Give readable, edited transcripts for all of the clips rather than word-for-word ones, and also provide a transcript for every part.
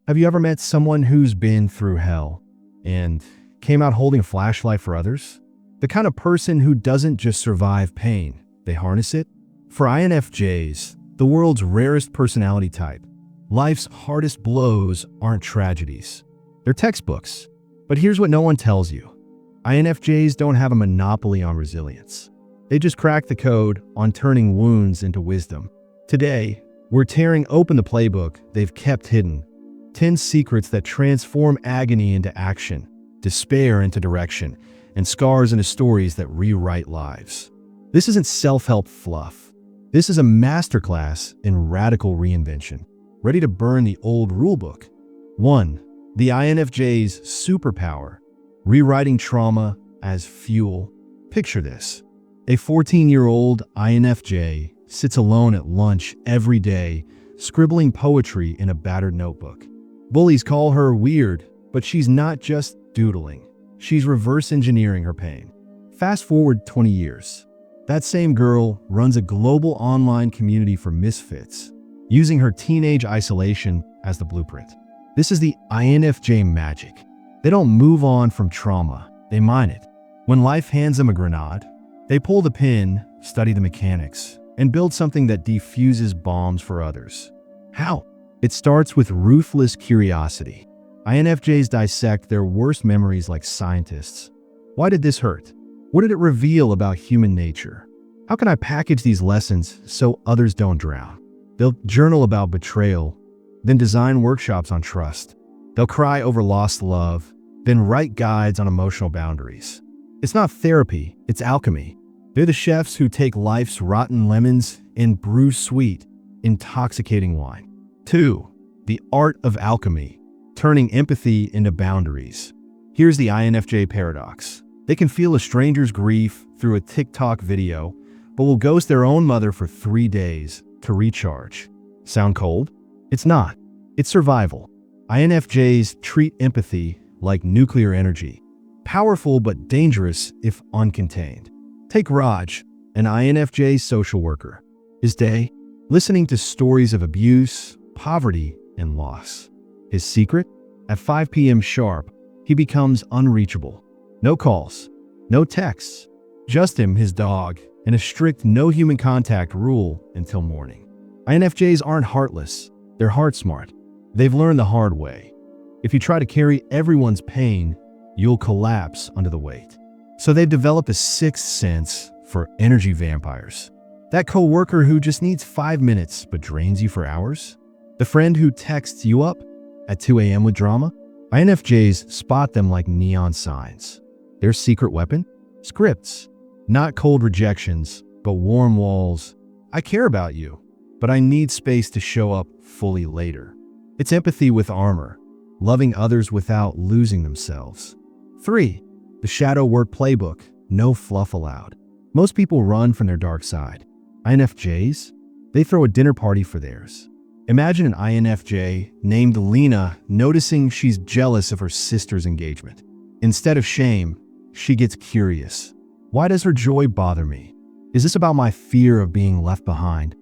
Have you ever met someone who's been through hell and came out holding a flashlight for others? The kind of person who doesn't just survive pain, they harness it? For INFJs, the world's rarest personality type, life's hardest blows aren't tragedies. They're textbooks. But here's what no one tells you. INFJs don't have a monopoly on resilience. They just crack the code on turning wounds into wisdom. Today, we're tearing open the playbook they've kept hidden. 10 secrets that transform agony into action, despair into direction, and scars into stories that rewrite lives. This isn't self-help fluff. This is a masterclass in radical reinvention. Ready to burn the old rulebook? 1. The INFJ's superpower. Rewriting trauma as fuel. Picture this. A 14-year-old INFJ sits alone at lunch every day, scribbling poetry in a battered notebook. Bullies call her weird, but she's not just doodling. She's reverse engineering her pain. Fast forward 20 years. That same girl runs a global online community for misfits, using her teenage isolation as the blueprint. This is the INFJ magic. They don't move on from trauma, they mine it. When life hands them a grenade, they pull the pin, study the mechanics, and build something that defuses bombs for others. How? It starts with ruthless curiosity. INFJs dissect their worst memories like scientists. Why did this hurt? What did it reveal about human nature? How can I package these lessons so others don't drown? They'll journal about betrayal, then design workshops on trust. They'll cry over lost love, then write guides on emotional boundaries. It's not therapy, it's alchemy. They're the chefs who take life's rotten lemons and brew sweet, intoxicating wine. 2. The art of alchemy, turning empathy into boundaries. Here's the INFJ paradox. They can feel a stranger's grief through a TikTok video, but will ghost their own mother for 3 days to recharge. Sound cold? It's not. It's survival. INFJs treat empathy like nuclear energy, powerful but dangerous if uncontained. Take Raj, an INFJ social worker. His day? Listening to stories of abuse, poverty, and loss. His secret? At 5 p.m. sharp, he becomes unreachable. No calls, no texts, just him, his dog, and a strict no human contact rule until morning. INFJs aren't heartless, they're heart smart. They've learned the hard way. If you try to carry everyone's pain, you'll collapse under the weight. So they've developed a sixth sense for energy vampires. That coworker who just needs 5 minutes but drains you for hours? The friend who texts you up at 2 a.m. with drama? INFJs spot them like neon signs. Their secret weapon? Scripts. Not cold rejections, but warm walls. I care about you, but I need space to show up fully later. It's empathy with armor, loving others without losing themselves. 3. The shadow work playbook, no fluff allowed. Most people run from their dark side. INFJs? They throw a dinner party for theirs. Imagine an INFJ named Lena noticing she's jealous of her sister's engagement. Instead of shame, she gets curious. Why does her joy bother me? Is this about my fear of being left behind?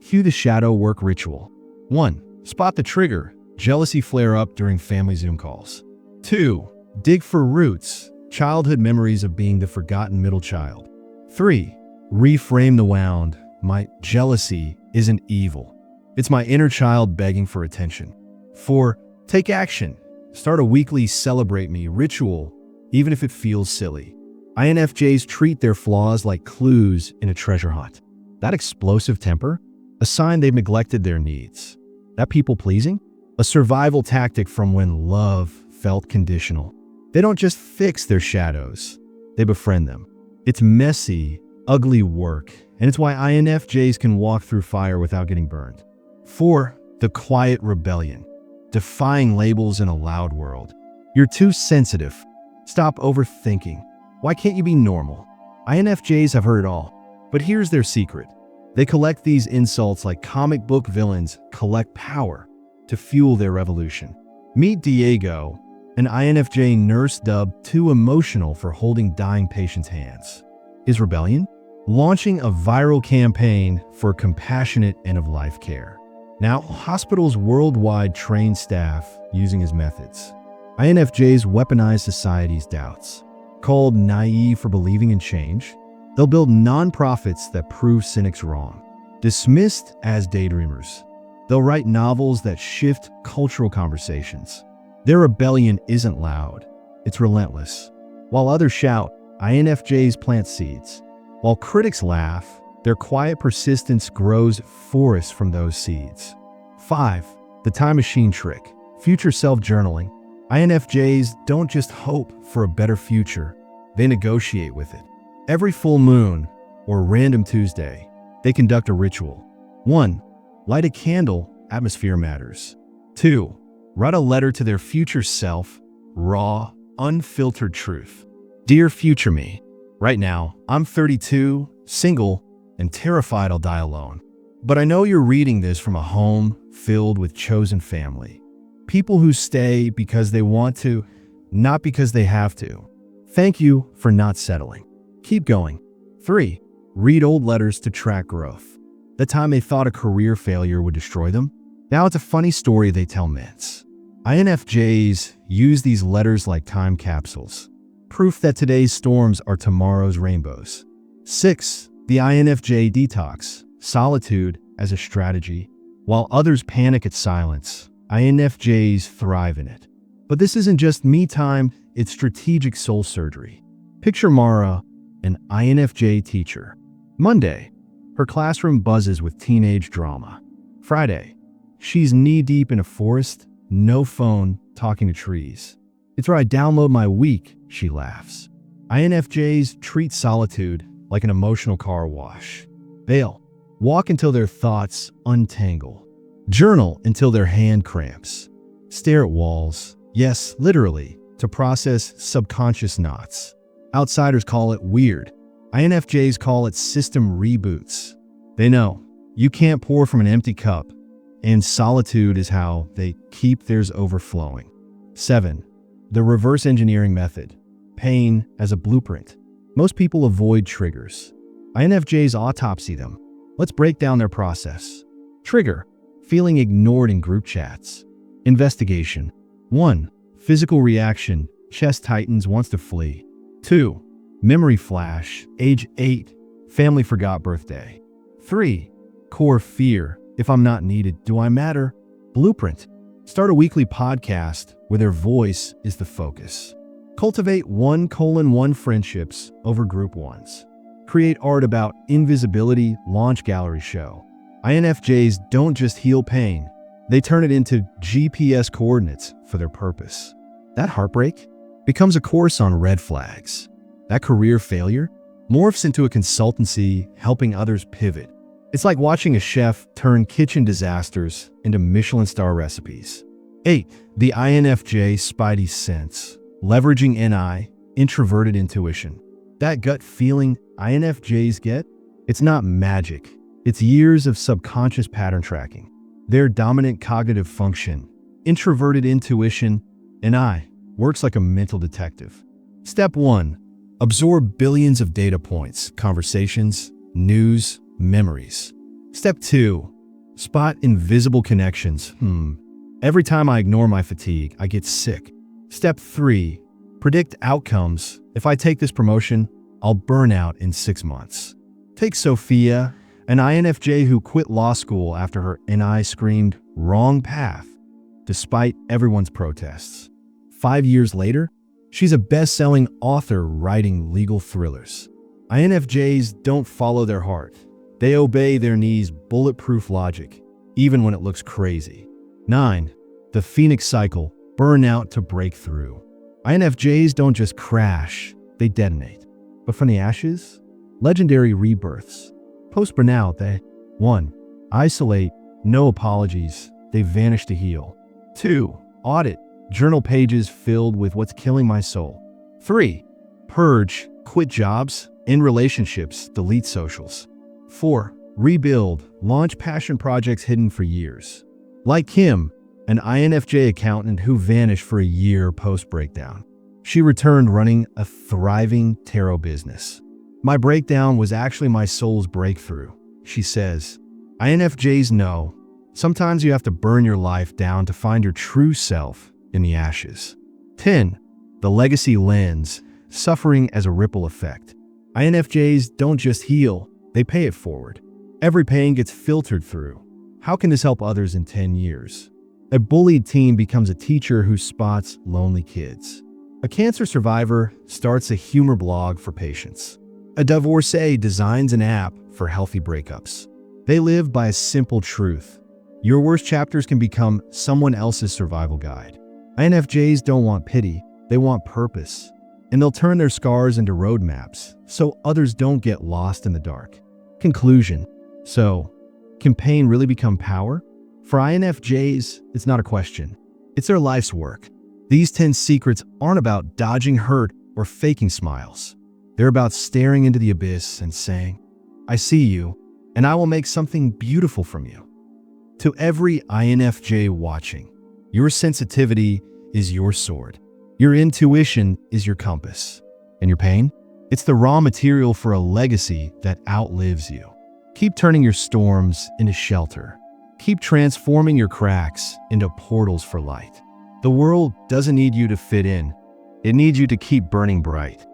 Cue the shadow work ritual. 1. Spot the trigger, jealousy flare up during family Zoom calls. 2. Dig for roots, childhood memories of being the forgotten middle child. 3. Reframe the wound, my jealousy isn't evil. It's my inner child begging for attention. 4. Take action. Start a weekly celebrate me ritual, even if it feels silly. INFJs treat their flaws like clues in a treasure hunt. That explosive temper? A sign they've neglected their needs. That people-pleasing? A survival tactic from when love felt conditional. They don't just fix their shadows, they befriend them. It's messy, ugly work, and it's why INFJs can walk through fire without getting burned. 4. The quiet rebellion. Defying labels in a loud world. You're too sensitive. Stop overthinking. Why can't you be normal? INFJs have heard it all, but here's their secret. They collect these insults like comic book villains collect power to fuel their revolution. Meet Diego, an INFJ nurse dubbed too emotional for holding dying patients' hands. His rebellion? Launching a viral campaign for compassionate end-of-life care. Now, hospitals worldwide train staff using his methods. INFJs weaponize society's doubts. Called naive for believing in change, they'll build nonprofits that prove cynics wrong. Dismissed as daydreamers, they'll write novels that shift cultural conversations. Their rebellion isn't loud, it's relentless. While others shout, INFJs plant seeds. While critics laugh, their quiet persistence grows forests from those seeds. 5. The time machine trick. Future self-journaling. INFJs don't just hope for a better future, they negotiate with it. Every full moon, or random Tuesday, they conduct a ritual. 1. Light a candle, atmosphere matters. 2. Write a letter to their future self, raw, unfiltered truth. Dear future me, right now, I'm 32, single, and terrified I'll die alone. But I know you're reading this from a home filled with chosen family. People who stay because they want to, not because they have to. Thank you for not settling. Keep going. 3. Read old letters to track growth. The time they thought a career failure would destroy them, now it's a funny story they tell myths. INFJs use these letters like time capsules. Proof that today's storms are tomorrow's rainbows. 6. The INFJ detox. Solitude as a strategy. While others panic at silence, INFJs thrive in it. But this isn't just me time, it's strategic soul surgery. Picture Mara, an INFJ teacher. Monday, her classroom buzzes with teenage drama. Friday, she's knee-deep in a forest, no phone, talking to trees. It's where I download my week, she laughs. INFJs treat solitude like an emotional car wash. They'll walk until their thoughts untangle. Journal until their hand cramps. Stare at walls, yes, literally, to process subconscious knots. Outsiders call it weird. INFJs call it system reboots. They know you can't pour from an empty cup, and solitude is how they keep theirs overflowing. 7. The reverse engineering method. Pain as a blueprint. Most people avoid triggers. INFJs autopsy them. Let's break down their process. Trigger. Feeling ignored in group chats. Investigation. 1. Physical reaction. Chest tightens, wants to flee. 2. Memory flash. Age 8. Family forgot birthday. 3. Core fear. If I'm not needed, do I matter? Blueprint. Start a weekly podcast where their voice is the focus. Cultivate 1:1 friendships over group ones. Create art about invisibility, launch gallery show. INFJs don't just heal pain, they turn it into GPS coordinates for their purpose. That heartbreak becomes a course on red flags. That career failure morphs into a consultancy helping others pivot. It's like watching a chef turn kitchen disasters into Michelin star recipes. 8. The INFJ spidey sense. Leveraging NI, introverted intuition. That gut feeling INFJs get? It's not magic. It's years of subconscious pattern tracking. Their dominant cognitive function, introverted intuition, NI, works like a mental detective. Step 1. Absorb billions of data points, conversations, news, memories. Step 2. Spot invisible connections. Every time I ignore my fatigue, I get sick. Step 3. Predict outcomes. If I take this promotion, I'll burn out in 6 months. Take Sophia, an INFJ who quit law school after her NI screamed, "Wrong path," despite everyone's protests. 5 years later, she's a best-selling author writing legal thrillers. INFJs don't follow their heart. They obey their knees' bulletproof logic, even when it looks crazy. 9. The Phoenix Cycle. Burnout to breakthrough. INFJs don't just crash, they detonate. But from the ashes, legendary rebirths. Post-burnout, they 1. Isolate, no apologies, they vanish to heal. 2. Audit, journal pages filled with what's killing my soul. 3. Purge, quit jobs, end relationships, delete socials. 4. Rebuild, launch passion projects hidden for years. Like Kim, an INFJ accountant who vanished for a year post-breakdown. She returned running a thriving tarot business. My breakdown was actually my soul's breakthrough, she says. INFJs know Sometimes you have to burn your life down to find your true self in the ashes. 10. The legacy lens, suffering as a ripple effect. INFJs don't just heal, they pay it forward. Every pain gets filtered through. How can this help others in 10 years? A bullied teen becomes a teacher who spots lonely kids. A cancer survivor starts a humor blog for patients. A divorcee designs an app for healthy breakups. They live by a simple truth. Your worst chapters can become someone else's survival guide. INFJs don't want pity, they want purpose. And they'll turn their scars into roadmaps so others don't get lost in the dark. Conclusion. So, can pain really become power? For INFJs, it's not a question. It's their life's work. These 10 secrets aren't about dodging hurt or faking smiles. They're about staring into the abyss and saying, I see you, and I will make something beautiful from you. To every INFJ watching, your sensitivity is your sword. Your intuition is your compass. And your pain? It's the raw material for a legacy that outlives you. Keep turning your storms into shelter. Keep transforming your cracks into portals for light. The world doesn't need you to fit in. It needs you to keep burning bright.